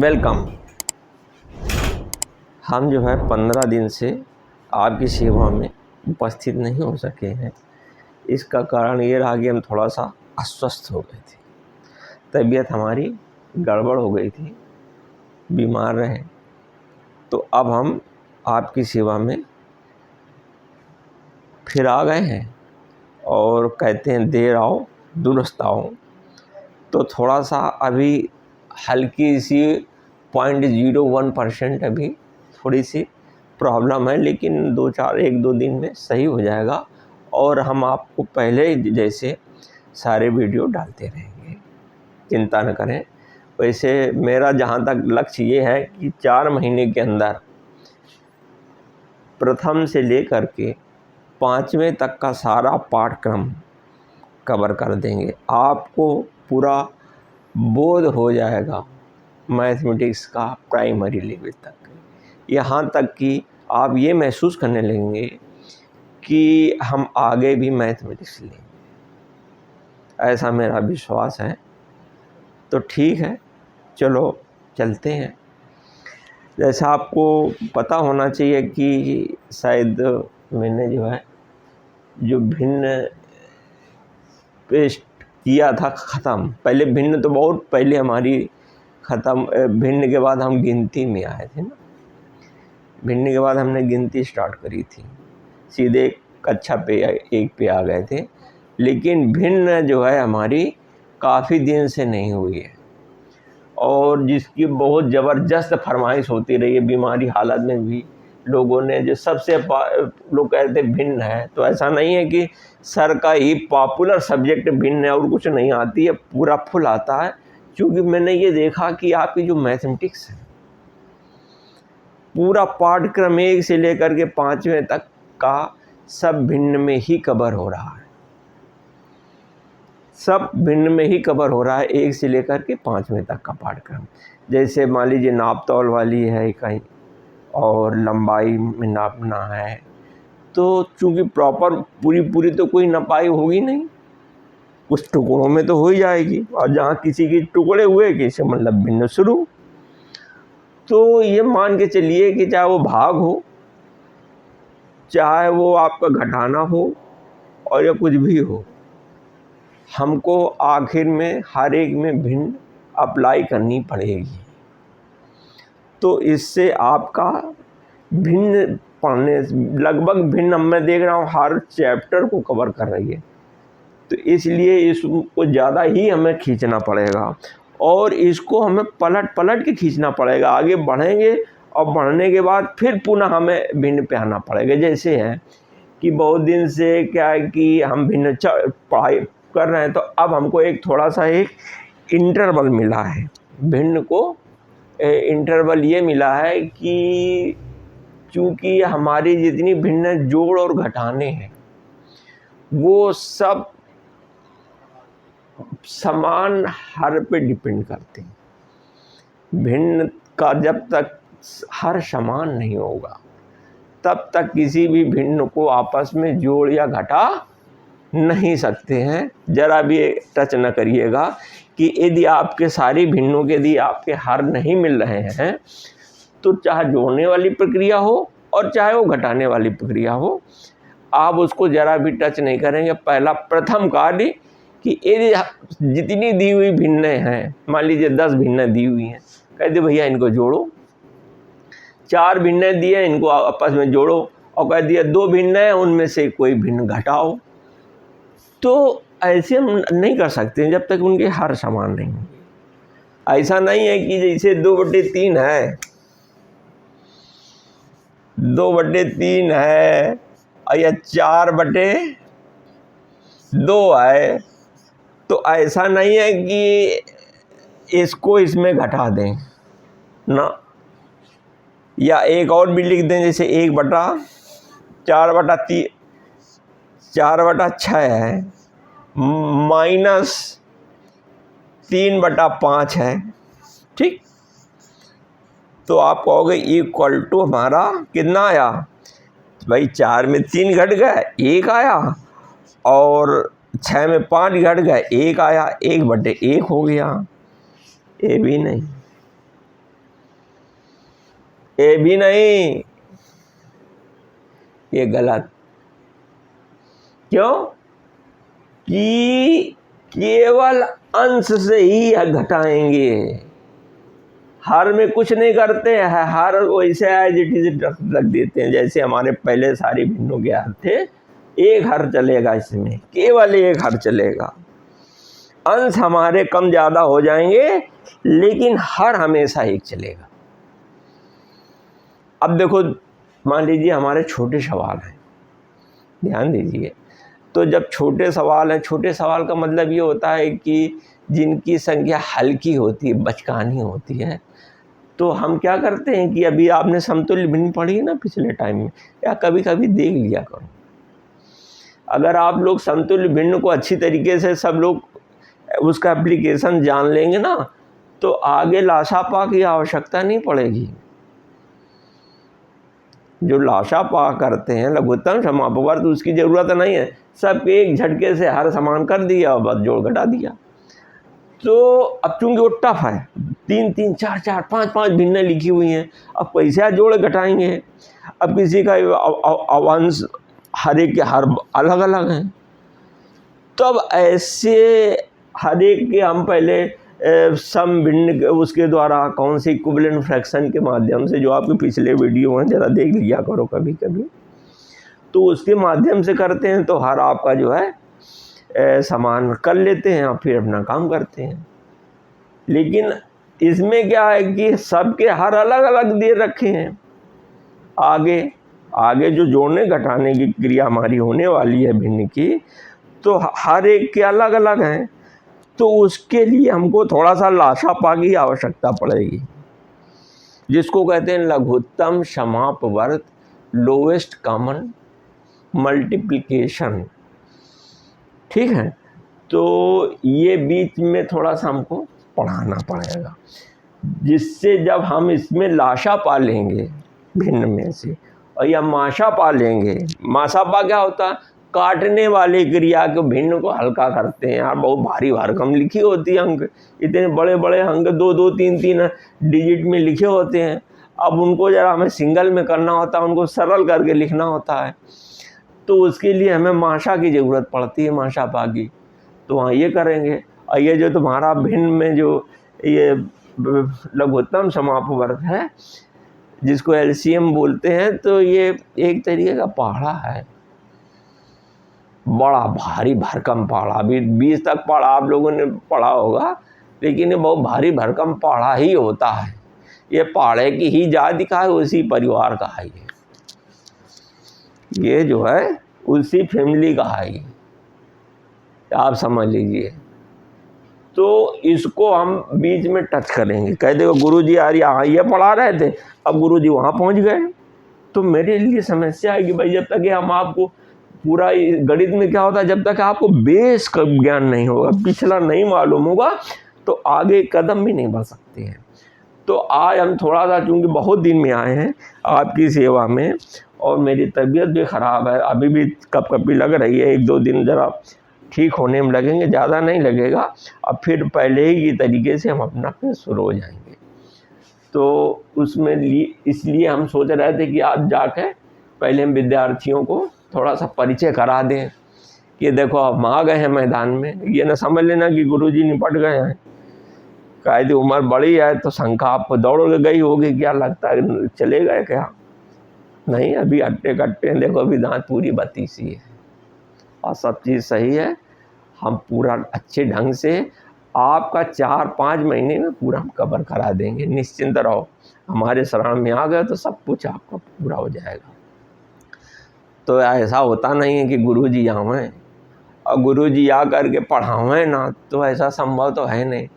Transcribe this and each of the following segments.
Welcome. हम जो है 15 दिन से आपकी सेवा में उपस्थित नहीं हो सके हैं। इसका कारण ये रहा कि हम थोड़ा सा अस्वस्थ हो गए थे, तबीयत हमारी गड़बड़ हो गई थी, बीमार रहे। तो अब हम आपकी सेवा में फिर आ गए हैं और कहते हैं देर आओ दुरुस्त आओ। तो थोड़ा सा अभी हल्की सी 0.01% अभी थोड़ी सी प्रॉब्लम है, लेकिन 1-2 दिन में सही हो जाएगा और हम आपको पहले जैसे सारे वीडियो डालते रहेंगे, चिंता न करें। वैसे मेरा जहाँ तक लक्ष्य ये है कि 4 महीने के अंदर प्रथम से लेकर के 5वें तक का सारा पाठ्यक्रम कवर कर देंगे। आपको पूरा बोध हो जाएगा मैथमेटिक्स का प्राइमरी लेवल तक, यहाँ तक कि आप ये महसूस करने लगेंगे कि हम आगे भी मैथमेटिक्स लेंगे, ऐसा मेरा विश्वास है। तो ठीक है, चलो चलते हैं। जैसा आपको पता होना चाहिए कि शायद मैंने जो भिन्न पेस्ट किया था ख़त्म। पहले भिन्न तो बहुत पहले हमारी ख़त्म, भिन्न के बाद हम गिनती में आए थे ना। भिन्न के बाद हमने गिनती स्टार्ट करी थी, सीधे कक्षा पे 1 पे आ गए थे। लेकिन भिन्न जो है हमारी काफ़ी दिन से नहीं हुई है और जिसकी बहुत ज़बरदस्त फरमाइश होती रही है। बीमारी हालत में भी लोगों ने जो सबसे लोग कहते भिन्न है, तो ऐसा नहीं है कि सर का ही पॉपुलर सब्जेक्ट भिन्न है और कुछ नहीं आती है, पूरा फुल आता है। क्योंकि मैंने ये देखा कि आपकी जो मैथमेटिक्स है पूरा पाठ्यक्रम 1 से लेकर के 5वें तक का सब भिन्न में ही कवर हो रहा है। सब भिन्न में ही कवर हो रहा है 1 से लेकर के 5वें तक का पाठ्यक्रम। जैसे मान लीजिए नाप तौल वाली है कहीं और लंबाई में नापना है, तो चूँकि प्रॉपर पूरी तो कोई नपाई होगी नहीं, कुछ टुकड़ों में तो हो ही जाएगी। और जहाँ किसी के टुकड़े हुए किसी मतलब भिन्न शुरू। तो ये मान के चलिए कि चाहे वो भाग हो, चाहे वो आपका घटाना हो और या कुछ भी हो, हमको आखिर में हर एक में भिन्न अप्लाई करनी पड़ेगी। तो इससे आपका भिन्न पढ़ने लगभग भिन्न मैं देख रहा हूँ हर चैप्टर को कवर कर रही है। तो इसलिए इसको ज़्यादा ही हमें खींचना पड़ेगा और इसको हमें पलट के खींचना पड़ेगा। आगे बढ़ेंगे और बढ़ने के बाद फिर पुनः हमें भिन्न पे आना पड़ेगा। जैसे है कि बहुत दिन से क्या है कि हम भिन्न पढ़ाई कर रहे हैं, तो अब हमको एक थोड़ा सा एक इंटरवल मिला है। भिन्न को इंटरवल ये मिला है कि चूँकि हमारी जितनी भिन्न जोड़ और घटाने हैं वो सब समान हर पे डिपेंड करते हैं। भिन्न का जब तक हर समान नहीं होगा तब तक किसी भी भिन्न को आपस में जोड़ या घटा नहीं सकते हैं। ज़रा भी टच न करिएगा कि यदि आपके सारी भिन्नों के यदि आपके हर नहीं मिल रहे हैं, तो चाहे जोड़ने वाली प्रक्रिया हो और चाहे वो घटाने वाली प्रक्रिया हो, आप उसको ज़रा भी टच नहीं करेंगे। पहला प्रथम कार्य कि यदि जितनी दी हुई भिन्न हैं, मान लीजिए 10 भिन्न दी हुई हैं, कह दे भैया इनको जोड़ो। 4 भिन्न दिए, इनको आपस में जोड़ो। और कह दिया 2 भिन्न हैं, उनमें से कोई भिन्न घटाओ। तो ऐसे हम नहीं कर सकते जब तक उनके हर समान नहीं होंगे। ऐसा नहीं है कि जैसे 2/3 है, 2/3 है या 4/2 है, तो ऐसा नहीं है कि इसको इसमें घटा दें ना। या एक और भी लिख दें, जैसे 1/4/3 4/6 है माइनस 3/5 है। ठीक, तो आप कहोगे इक्वल टू हमारा कितना आया भाई? 4 में 3 घट गए, 1 आया, और 6 में 5 घट गए, 1 आया, 1/1 हो गया। ये भी नहीं, ये भी नहीं, ये गलत। क्यों? कि केवल अंश से ही घटाएंगे, हर में कुछ नहीं करते हैं, हर वैसे एज इट इज रख देते हैं। जैसे हमारे पहले सारी भिन्नों के हर थे, एक हर चलेगा, इसमें केवल एक हर चलेगा। अंश हमारे कम ज़्यादा हो जाएंगे, लेकिन हर हमेशा एक चलेगा। अब देखो, मान लीजिए हमारे छोटे सवाल हैं, ध्यान दीजिए। तो जब छोटे सवाल हैं, छोटे सवाल का मतलब ये होता है कि जिनकी संख्या हल्की होती है, बचकानी होती है, तो हम क्या करते हैं कि अभी आपने समतुल्य भिन्न पढ़ी है ना पिछले टाइम में, या कभी कभी देख लिया करो। अगर आप लोग समतुल्य भिन्न को अच्छी तरीके से सब लोग उसका एप्लीकेशन जान लेंगे ना, तो आगे लाशापा की आवश्यकता नहीं पड़ेगी। जो लाशापा करते हैं लघुत्तम समापवर्त, उसकी ज़रूरत नहीं है, सब एक झटके से हर समान कर दिया और बस जोड़ घटा दिया। तो अब चूंकि वो टफ है, 3-3, 4-4, 5-5 भिन्न लिखी हुई हैं, अब कैसे जोड़ घटाएंगे? अब किसी का अवंश हर एक के हर अलग अलग हैं, तब ऐसे हर एक के हम पहले सम भिन्न उसके द्वारा कौन सी इक्विवेलेंट फ्रैक्शन के माध्यम से, जो आपके पिछले वीडियो हैं ज़रा देख लिया करो कभी कभी, तो उसके माध्यम से करते हैं, तो हर आपका जो है समान कर लेते हैं और फिर अपना काम करते हैं। लेकिन इसमें क्या है कि सबके हर अलग अलग दे रखे हैं। आगे जो जोड़ने घटाने की क्रिया हमारी होने वाली है भिन्न की, तो हर एक के अलग अलग हैं, तो उसके लिए हमको थोड़ा सा लाशापा की आवश्यकता पड़ेगी, जिसको कहते हैं लघुत्तम समापवर्त, लोवेस्ट कॉमन मल्टीप्लिकेशन। ठीक है, तो ये बीच में थोड़ा सा हमको पढ़ाना पड़ेगा, जिससे जब हम इसमें लाशा पा लेंगे भिन्न में से, और या माशा पा लेंगे। माशा पा क्या होता है? काटने वाले क्रिया के भिन्न को हल्का करते हैं। यार बहुत भारी भरकम लिखी होती है, अंक इतने बड़े बड़े अंक 2-2, 3-3 डिजिट में लिखे होते हैं। अब उनको जरा हमें सिंगल में करना होता है, उनको सरल करके लिखना होता है, तो उसके लिए हमें माशा की ज़रूरत पड़ती है, माशा पा की। तो वहाँ ये करेंगे। और ये जो तुम्हारा भिन्न में जो ये लघुत्तम समापवर्त है, जिसको एलसीएम बोलते हैं, तो ये एक तरीके का पहाड़ा है, बड़ा भारी भरकम पहाड़ा। अभी 20 तक पहाड़ा आप लोगों ने पढ़ा होगा, लेकिन ये बहुत भारी भरकम पहाड़ा ही होता है। ये पहाड़े की ही जाति का है, उसी परिवार का है, ये जो है उसी फैमिली का है, आप समझ लीजिए। तो इसको हम बीच में टच करेंगे। कह देखो गुरुजी यार यहाँ ये पढ़ा रहे थे, अब गुरुजी वहाँ पहुँच गए, तो मेरे लिए समस्या है कि भाई जब तक हम आपको पूरा गणित में क्या होता है, जब तक आपको बेस का ज्ञान नहीं होगा, पिछला नहीं मालूम होगा, तो आगे कदम भी नहीं बढ़ सकते हैं। तो आज हम थोड़ा सा, चूँकि बहुत दिन में आए हैं आपकी सेवा में, और मेरी तबीयत भी ख़राब है, अभी भी कपकपी लग रही है, 1-2 दिन ज़रा ठीक होने में लगेंगे, ज़्यादा नहीं लगेगा। अब फिर पहले ही की तरीके से हम अपना फिर शुरू हो जाएंगे। तो उसमें इसलिए हम सोच रहे थे कि आज जाके पहले हम विद्यार्थियों को थोड़ा सा परिचय करा दें कि देखो हम आ गए हैं मैदान में। ये ना समझ लेना कि गुरुजी निपट गए हैं, कायदे उम्र बड़ी है तो शंका आपको दौड़ गई होगी, क्या लगता है चले गए क्या? नहीं, अभी अट्टे कट्टे देखो, अभी दांत पूरी बत्ती सी है और सब चीज़ सही है। हम पूरा अच्छे ढंग से आपका 4-5 महीने में पूरा हम कवर करा देंगे, निश्चिंत रहो। हमारे शरण में आ गए तो सब कुछ आपका पूरा हो जाएगा। तो ऐसा होता नहीं है कि गुरुजी आवें और गुरुजी आ करके पढ़ावें ना, तो ऐसा संभव तो है नहीं।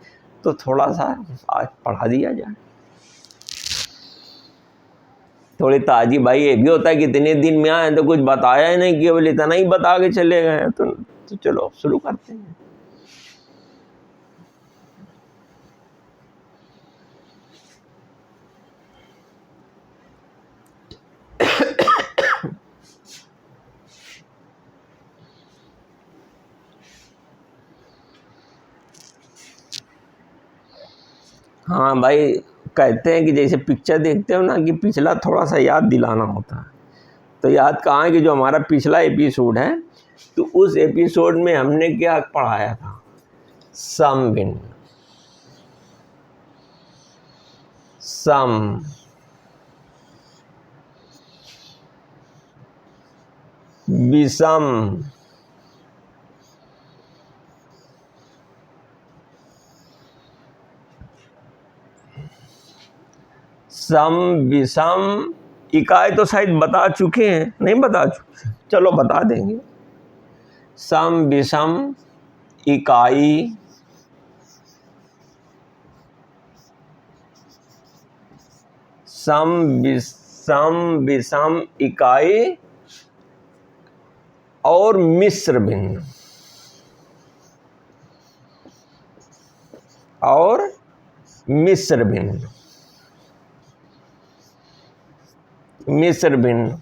तो थोड़ा सा आज पढ़ा दिया जाए, थोड़ी ताजी। भाई ये भी होता है कि इतने दिन में आए तो कुछ बताया ही नहीं, केवल इतना ही बता के चले गए। तो चलो शुरू करते हैं। हाँ भाई, कहते हैं कि जैसे पिक्चर देखते हो ना कि पिछला थोड़ा सा याद दिलाना होता है। तो याद कहाँ है कि जो हमारा पिछला एपिसोड है, तो उस एपिसोड में हमने क्या पढ़ाया था? सम भिन्न, सम, विषम, सम, विषम, इकाई तो शायद बता चुके हैं, नहीं बता चुके, चलो बता देंगे। सम, विषम, इकाई, सम, विषम, इकाई और मिश्र भिन्न, और मिश्र भिन्न, मिश्र भिन्न।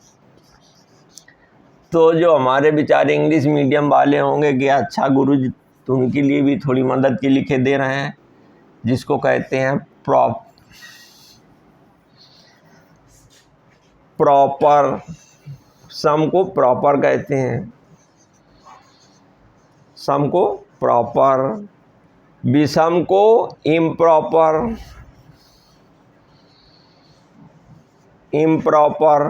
तो जो हमारे बेचारे इंग्लिश मीडियम वाले होंगे कि अच्छा गुरुजी तो उनके लिए भी थोड़ी मदद के लिखे दे रहे हैं, जिसको कहते हैं प्रॉपर। सम को प्रॉपर कहते हैं, सम को प्रॉपर, विषम को इम्प्रॉपर, इम्प्रॉपर,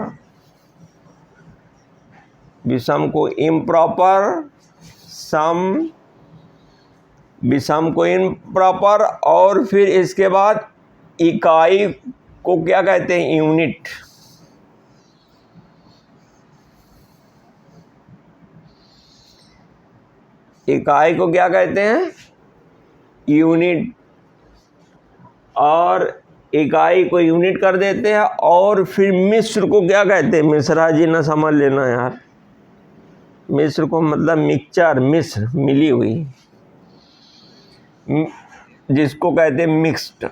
विषम को इम्प्रॉपर, सम, विषम को इम्प्रॉपर, और फिर इसके बाद इकाई को क्या कहते हैं? यूनिट। इकाई को क्या कहते हैं? यूनिट। और इकाई को यूनिट कर देते हैं। और फिर मिश्र को क्या कहते हैं? मिश्रा जी ना समझ लेना यार, मिश्र को मतलब मिक्सचर, मिश्र मिली हुई, जिसको कहते हैं mixed.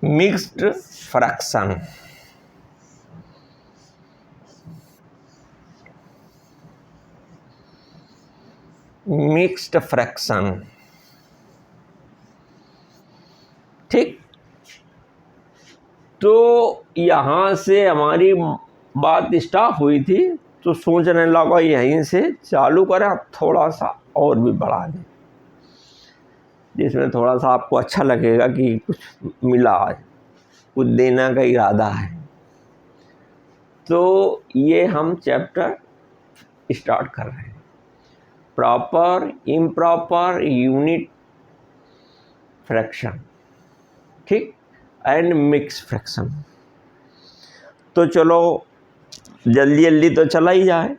Mixed fraction. Mixed fraction, ठीक। तो यहाँ से हमारी बात स्टार्ट हुई थी, तो सोचने लगा यहीं से चालू करें, अब थोड़ा सा और भी बढ़ा दें, जिसमें थोड़ा सा आपको अच्छा लगेगा कि कुछ मिला है, कुछ देना का इरादा है। तो ये हम चैप्टर स्टार्ट कर रहे हैं, प्रॉपर, इम्प्रॉपर, यूनिट फ्रैक्शन, ठीक, एंड मिक्स फ्रैक्शन। तो चलो जल्दी जल्दी तो चला ही जाए।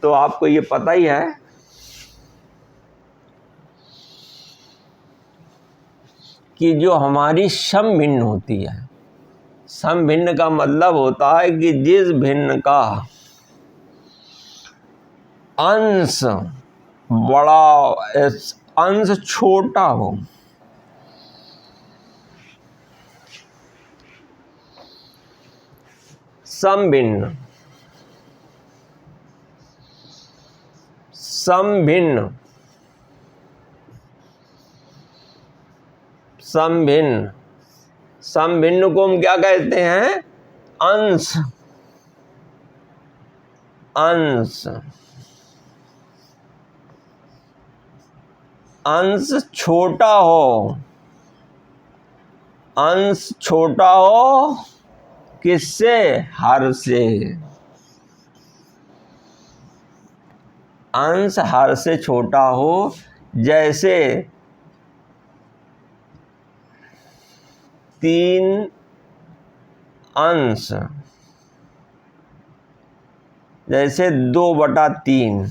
तो आपको ये पता ही है कि जो हमारी सम भिन्न होती है, सम भिन्न का मतलब होता है कि जिस भिन्न का अंश बड़ा, अंश छोटा हो, सम भिन्न, सम भिन्न, सम भिन्न, सम भिन्न को हम क्या कहते हैं? अंश, अंश, अंश छोटा हो, अंश छोटा हो किससे? हर से। अंश हर से छोटा हो, जैसे 3 अंश, जैसे 2/3,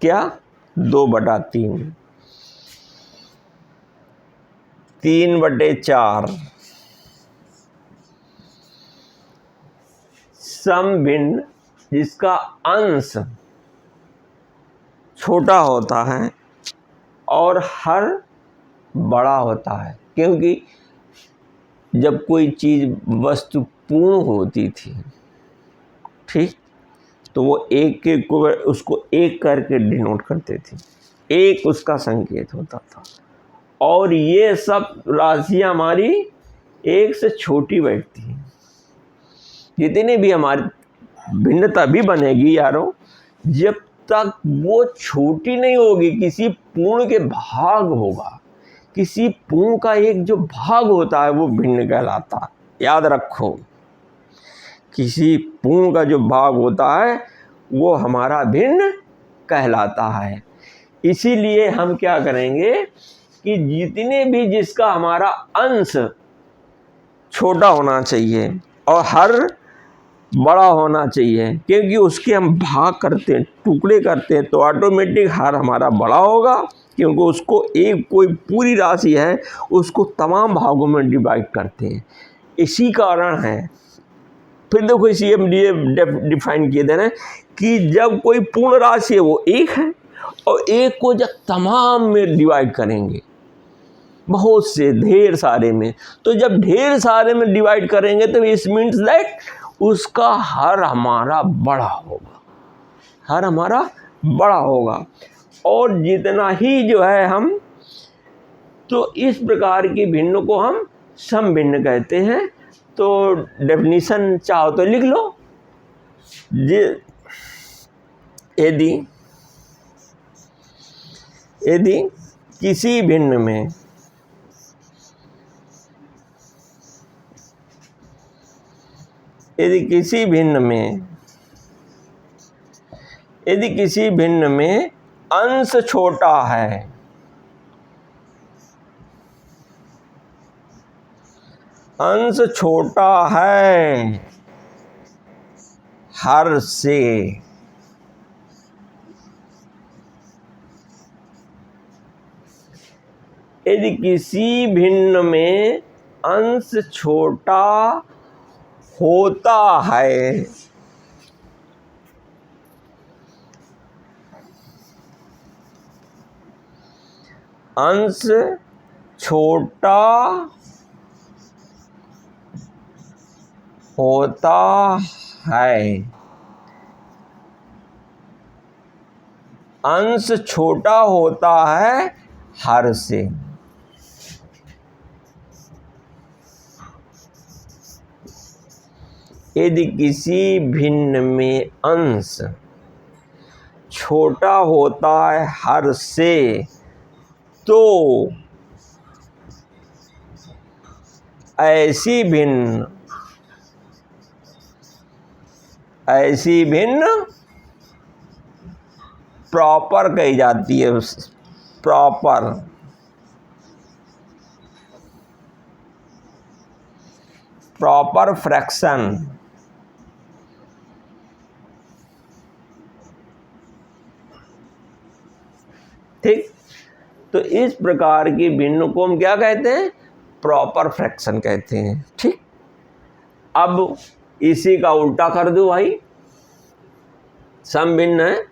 क्या? 2/3, 3/4। सम भिन्न जिसका अंश छोटा होता है और हर बड़ा होता है, क्योंकि जब कोई चीज़ वस्तु पूर्ण होती थी, ठीक, तो वो एक के को उसको एक करके डिनोट करते थे, एक उसका संकेत होता था। और ये सब राशियाँ हमारी एक से छोटी बैठती हैं। जितनी भी हमारी भिन्नता भी बनेगी यारों, जब तक वो छोटी नहीं होगी, किसी पूर्ण के भाग होगा, किसी पूर्ण का एक जो भाग होता है वो भिन्न कहलाता है। याद रखो, किसी पूर्ण का जो भाग होता है वो हमारा भिन्न कहलाता है। इसीलिए हम क्या करेंगे कि जितने भी जिसका हमारा अंश छोटा होना चाहिए और हर बड़ा होना चाहिए, क्योंकि उसके हम भाग करते हैं, टुकड़े करते हैं, तो ऑटोमेटिक हर हमारा बड़ा होगा, क्योंकि उसको एक कोई पूरी राशि है उसको तमाम भागों में डिवाइड करते हैं। इसी कारण है, फिर देखो इसी लिए डिफाइन किए दे रहे हैं कि जब कोई पूर्ण राशि है वो एक है, और एक को जब तमाम में डिवाइड करेंगे, बहुत से ढेर सारे में, तो जब ढेर सारे में डिवाइड करेंगे तो इस मीन्स दैट उसका हर हमारा बड़ा होगा, हर हमारा बड़ा होगा। और जितना ही जो है हम, तो इस प्रकार की भिन्न को हम सम भिन्न कहते हैं। तो डेफिनेशन चाहो तो लिख लो। यदि किसी भिन्न में यदि किसी भिन्न में अंश छोटा है, अंश छोटा है हर से, यदि किसी भिन्न में अंश छोटा होता है, अंश छोटा होता है, अंश छोटा होता है हर से। यदि किसी भिन्न में अंश छोटा होता है हर से, तो ऐसी भिन्न प्रॉपर कही जाती है। Proper fraction. ठीक, तो इस प्रकार की भिन्न को हम क्या कहते हैं? प्रॉपर फ्रैक्शन कहते हैं। ठीक, अब इसी का उल्टा कर दो भाई। सम भिन्न है,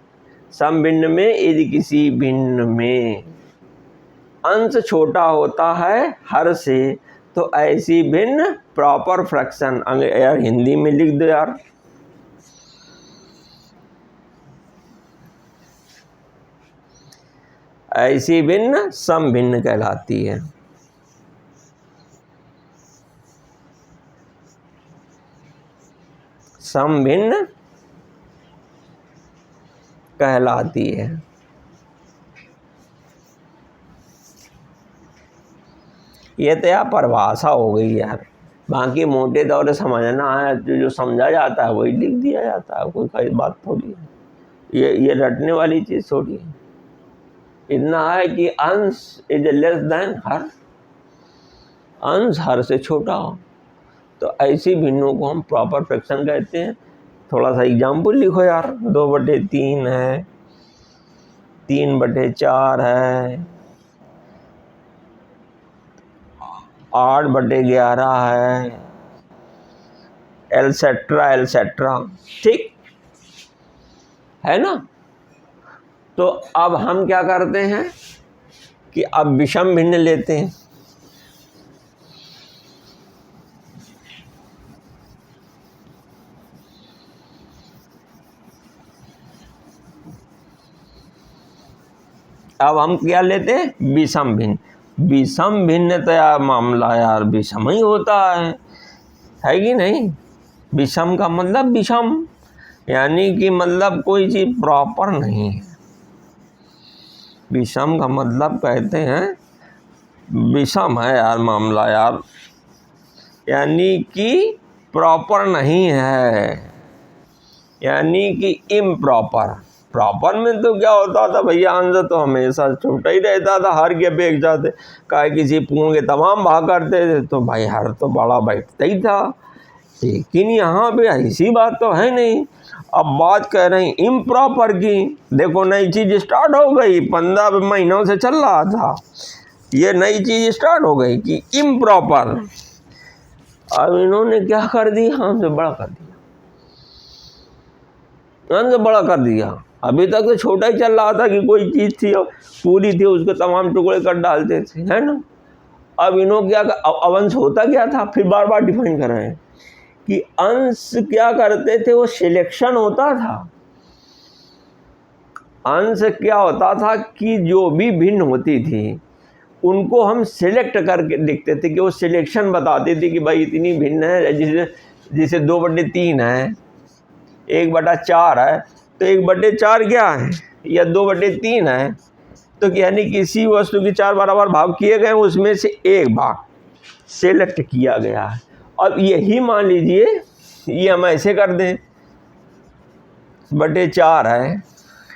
सम भिन्न में यदि किसी भिन्न में अंश छोटा होता है हर से, तो ऐसी भिन्न प्रॉपर फ्रैक्शन। यार हिंदी में लिख दो यार। ऐसी भिन्न सम भिन्न कहलाती है। सम भिन्न कहलाती है। ये तो यार परिभाषा हो गई यार, बाकी मोटे तौर से समझना है, जो समझा जाता है वही लिख दिया जाता है, कोई कई बात थोड़ी है। ये रटने वाली चीज़ थोड़ी है। इतना है कि अंश इज लेस देन हर, अंश हर से छोटा हो, तो ऐसी भिन्नों को हम प्रॉपर फ्रैक्शन कहते हैं। थोड़ा सा एग्जाम्पल लिखो यार। 2/3 है, 3/4 है, 8/11 है, एलसेट्रा। ठीक है ना? तो अब हम क्या करते हैं कि अब विषम भिन्न लेते हैं। अब हम क्या लेते हैं, विषम भिन्न। विषम भिन्न तो यार मामला यार विषम ही होता है कि नहीं। विषम का मतलब विषम, यानी कि मतलब कोई चीज़ प्रॉपर नहीं है। विषम का मतलब कहते हैं विषम है यार मामला यार, यानी कि प्रॉपर नहीं है, यानी कि इम्प्रॉपर। प्रॉपर में तो क्या होता था भैया, अंश तो हमेशा छोटा ही रहता था हर की अपेक्षा से। काहे किसी पूर्ण के तमाम भाग करते थे तो भाई हर तो बड़ा बैठता ही था। लेकिन यहाँ पे ऐसी बात तो है नहीं। अब बात कह रहे हैं इम्प्रॉपर की। देखो नई चीज़ स्टार्ट हो गई, 15 महीनों से चल रहा था, ये नई चीज़ स्टार्ट हो गई कि इम्प्रॉपर। अब इन्होंने क्या कर दिया, हमसे बड़ा कर दिया, हमसे बड़ा कर दिया। अभी तक तो छोटा ही चल रहा था कि कोई चीज़ थी पूरी थी उसके तमाम टुकड़े कर डालते थे, है ना। अब इन्होंने क्या, अब अंश होता क्या था, फिर बार बार डिफाइन कर रहे हैं कि अंश क्या करते थे, वो सिलेक्शन होता था। अंश क्या होता था कि जो भी भिन्न होती थी उनको हम सिलेक्ट करके देखते थे कि वो सिलेक्शन बताते थे कि भाई इतनी भिन्न है। जैसे 2/3 है, 1/4 है, तो 1/4 क्या है या 2/3 है, तो यानी किसी वस्तु के 4 बराबर भाग किए गए, उसमें से एक भाग सेलेक्ट किया गया है। अब यही मान लीजिए ये हम ऐसे कर दें, 1/4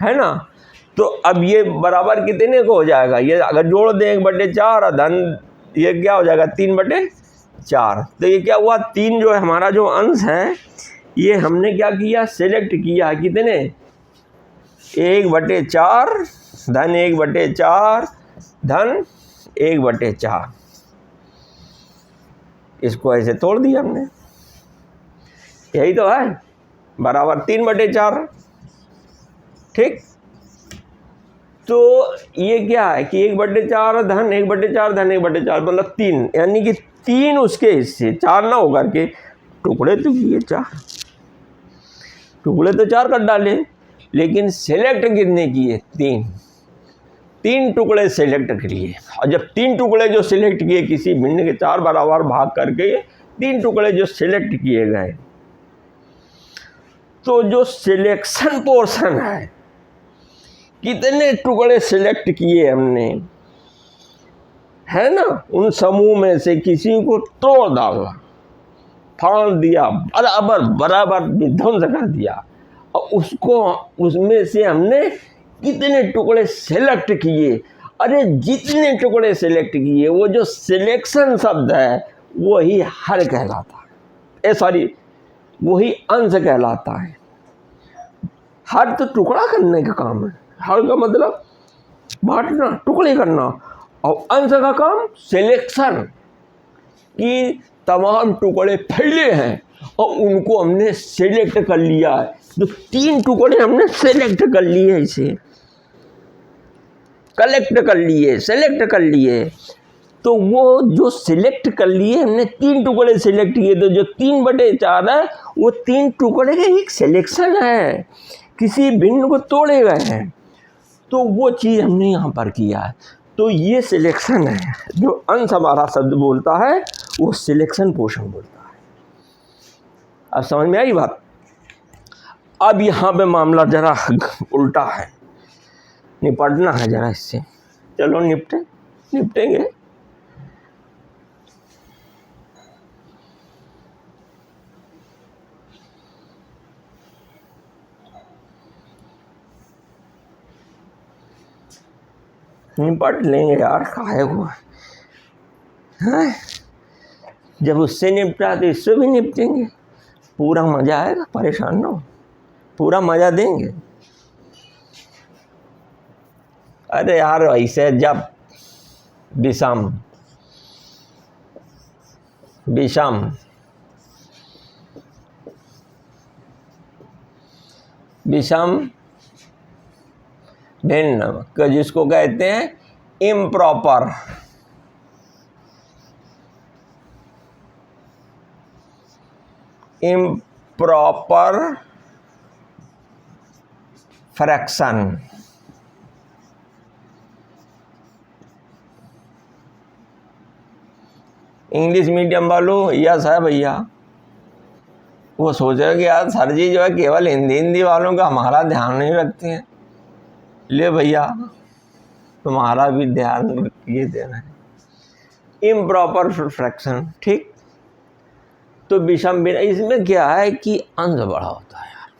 है ना, तो अब ये बराबर कितने को हो जाएगा, ये अगर जोड़ दें 1/4 धन ये क्या हो जाएगा 3/4। तो ये क्या हुआ, 3 जो है हमारा जो अंश है ये हमने क्या किया, सेलेक्ट किया कितने, 1/4 धन 1/4 धन 1/4। इसको ऐसे तोड़ दिया हमने, यही तो है, बराबर 3/4। ठीक, तो ये क्या है कि 1/4 धन 1/4 धन 1/4 मतलब 3, यानी कि 3 उसके हिस्से, 4 ना होकर के टुकड़े तो किए 4, टुकड़े तो 4 कर डाले, लेकिन सेलेक्ट कितने किए, 3 टुकड़े सेलेक्ट किए। और जब 3 टुकड़े जो सिलेक्ट किए किसी भिन्न के 4 बराबर भाग करके, 3 टुकड़े जो सिलेक्ट किए गए, तो जो सिलेक्शन पोर्शन है, कितने टुकड़े सिलेक्ट किए हमने, है ना, उन समूह में से किसी को तोड़ डाला, फाड़ दिया, बराबर बराबर विध्वंस कर दिया, और उसको उसमें से हमने कितने टुकड़े सेलेक्ट किए। अरे जितने टुकड़े सेलेक्ट किए, वो जो सिलेक्शन शब्द है वही हर कहलाता है, सॉरी वही अंश कहलाता है। हर तो टुकड़ा करने का काम है, हर का मतलब बांटना, टुकड़े करना, और अंश का काम सिलेक्शन, कि तमाम टुकड़े फैले हैं और उनको हमने सेलेक्ट कर लिया है। तो 3 टुकड़े हमने सेलेक्ट कर लिए, इसे कलेक्ट कर लिए, सेलेक्ट कर लिए। तो वो जो सिलेक्ट कर लिए हमने, 3 टुकड़े सिलेक्ट किए, तो जो 3/4 है वो 3 टुकड़े का एक सिलेक्शन है, किसी भिन्न को तोड़े गए हैं, तो वो चीज़ हमने यहाँ पर किया है। तो ये सिलेक्शन है, जो अंश हमारा शब्द बोलता है वो सिलेक्शन पोर्शन बोलता है। अब समझ में आई बात। अब यहाँ पे मामला जरा उल्टा है, निपटना है जरा इससे, चलो निपटेंगे। निपट लेंगे यार, काहे को है, जब उससे निपटा तो इससे भी निपटेंगे, पूरा मज़ा आएगा, परेशान ना हो, पूरा मज़ा देंगे। अरे यार ऐसे जब विषम भिन्न, जिसको कहते हैं इम्प्रॉपर, फ्रैक्शन, इंग्लिश मीडियम वालों, यस है भैया। वो सोचेगा कि यार सर जी जो है केवल हिंदी वालों का हमारा ध्यान नहीं रखते हैं। ले भैया, तुम्हारा भी ध्यान ये देना है। इम्प्रॉपर फ्रैक्शन, ठीक। तो विषम भिन्न, इसमें क्या है कि अंश बड़ा होता है यार।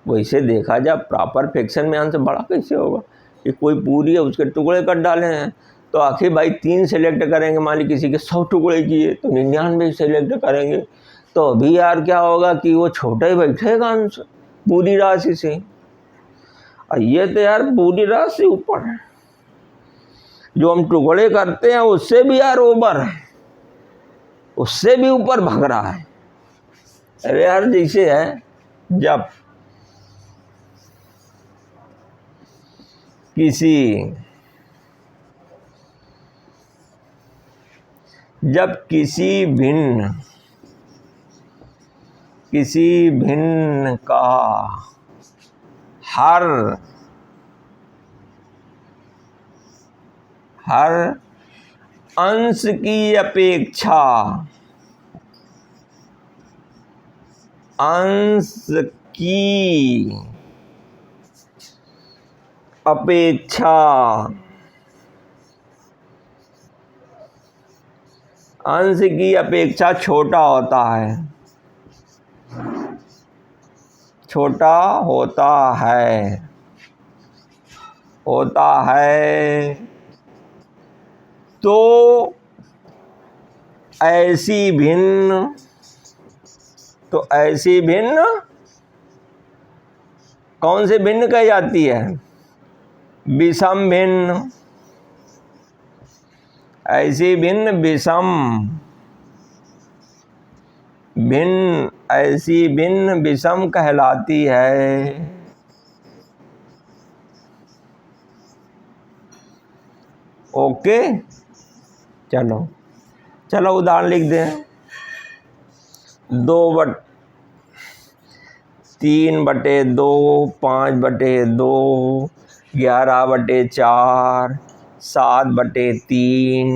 वैसे देखा जाए प्रॉपर फ्रैक्शन में अंश बड़ा कैसे होगा? कि कोई पूरी है उसके टुकड़े कर डाले हैं, तो आखिर भाई 3 सेलेक्ट करेंगे, मान ली किसी के 100 टुकड़े किए तो 99 सेलेक्ट करेंगे, तो अभी यार क्या होगा कि वो छोटा ही बैठेगा अंश पूरी राशि से। और ये तो यार पूरी राशि ऊपर है, जो हम टुकड़े करते हैं उससे भी यार ओवर है, उससे भी ऊपर भाग रहा है। अरे यार जैसे है जब किसी भिन्न का हर अंश की अपेक्षा छोटा होता है तो ऐसी भिन्न कौन से भिन्न कही जाती है? विषम भिन्न। ऐसी भिन्न विषम कहलाती है। ओके, चलो उदाहरण लिख दें। 3/2, 5/2, 11/4, 7/3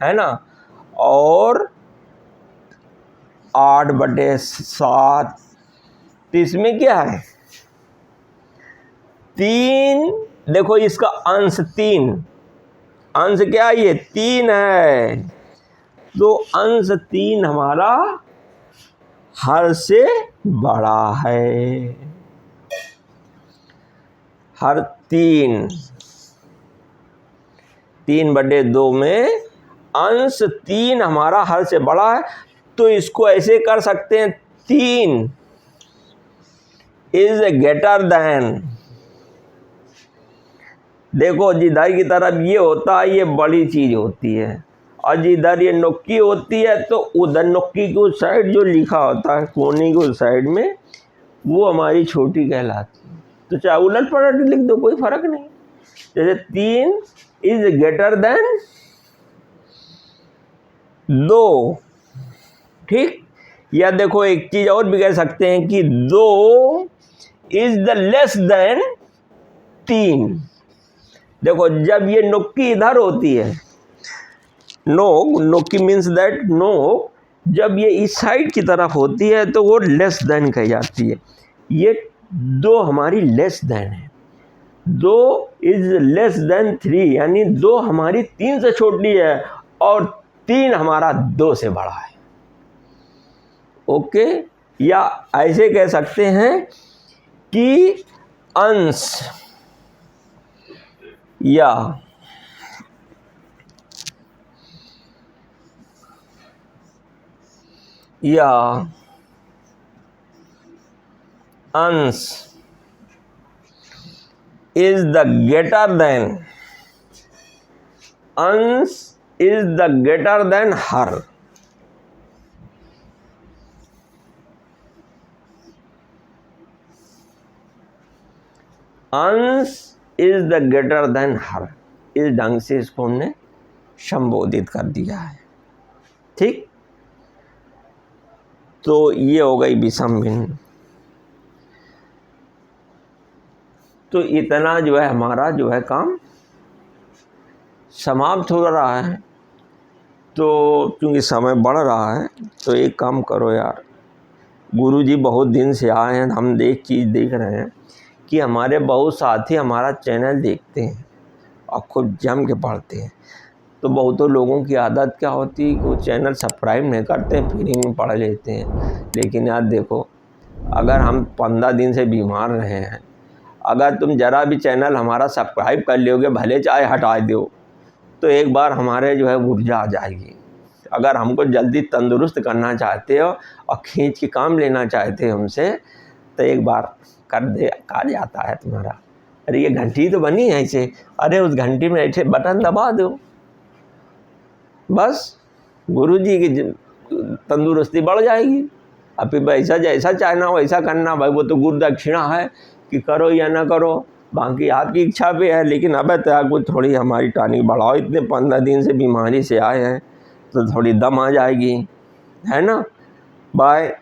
है ना, और 8/7। तो इसमें क्या है? 3, देखो इसका अंश 3, अंश क्या है? ये 3 है, तो अंश 3 हमारा हर से बड़ा है। हर 3/2 में अंश 3 हमारा हर से बड़ा है, तो इसको ऐसे कर सकते हैं, 3 इज ग्रेटर देन। देखो जिधर की तरफ ये होता है ये बड़ी चीज होती है, और जिधर ये नोक्की होती है तो उधर नोक्की की उस साइड जो लिखा होता है कोने की उस साइड में, वो हमारी छोटी कहलाती है। तो चाहे उलट पलट लिख दो, कोई फर्क नहीं। जैसे 3 इज ग्रेटर देन 2, ठीक। या देखो एक चीज और भी कह सकते हैं कि 2 इज द लेस देन 3। देखो जब ये नोक्की इधर होती है, नोक्की मीन्स दैट नोक जब ये इस साइड की तरफ होती है तो वो लेस देन कही जाती है। ये 2 हमारी लेस देन है, 2 इज लेस देन 3, यानी 2 हमारी 3 से छोटी है और 3 हमारा 2 से बड़ा है। ओके, या ऐसे कह सकते हैं कि अंश या अंश is the greater than हर। अंश इज द ग्रेटर देन हर, इस ढंग से इसको हमने संबोधित कर दिया है, ठीक। तो ये हो गई विषम भिन्न। तो इतना जो है हमारा जो है काम समाप्त हो रहा है। तो क्योंकि समय बढ़ रहा है तो एक काम करो यार, गुरुजी बहुत दिन से आए हैं, हम चीज़ देख रहे हैं कि हमारे बहुत साथी हमारा चैनल देखते हैं और खूब जम के पढ़ते हैं। तो बहुतों लोगों की आदत क्या होती है कि वो चैनल सब्सक्राइब नहीं करते हैं, फ्री में पढ़ लेते हैं। लेकिन यार देखो, अगर हम 15 दिन से बीमार रहे हैं, अगर तुम ज़रा भी चैनल हमारा सब्सक्राइब कर लोगे, भले चाहे हटा दो, तो एक बार हमारे जो है ऊर्जा आ जाएगी। अगर हमको जल्दी तंदुरुस्त करना चाहते हो और खींच के काम लेना चाहते हो हमसे, तो एक बार कर जाता है तुम्हारा। अरे ये घंटी तो बनी है ऐसे, अरे उस घंटी में ऐसे बटन दबा दो, बस गुरुजी की तंदुरुस्ती बढ़ जाएगी। अब फिर ऐसा जैसा चाहना वैसा करना भाई, वो तो गुरु दक्षिणा है कि करो या ना करो, बाकी आपकी इच्छा पे है। लेकिन अब तक कुछ थोड़ी हमारी टॉनिक बढ़ाओ, इतने 15 दिन से बीमारी से आए हैं तो थोड़ी दम आ जाएगी, है ना। बाय।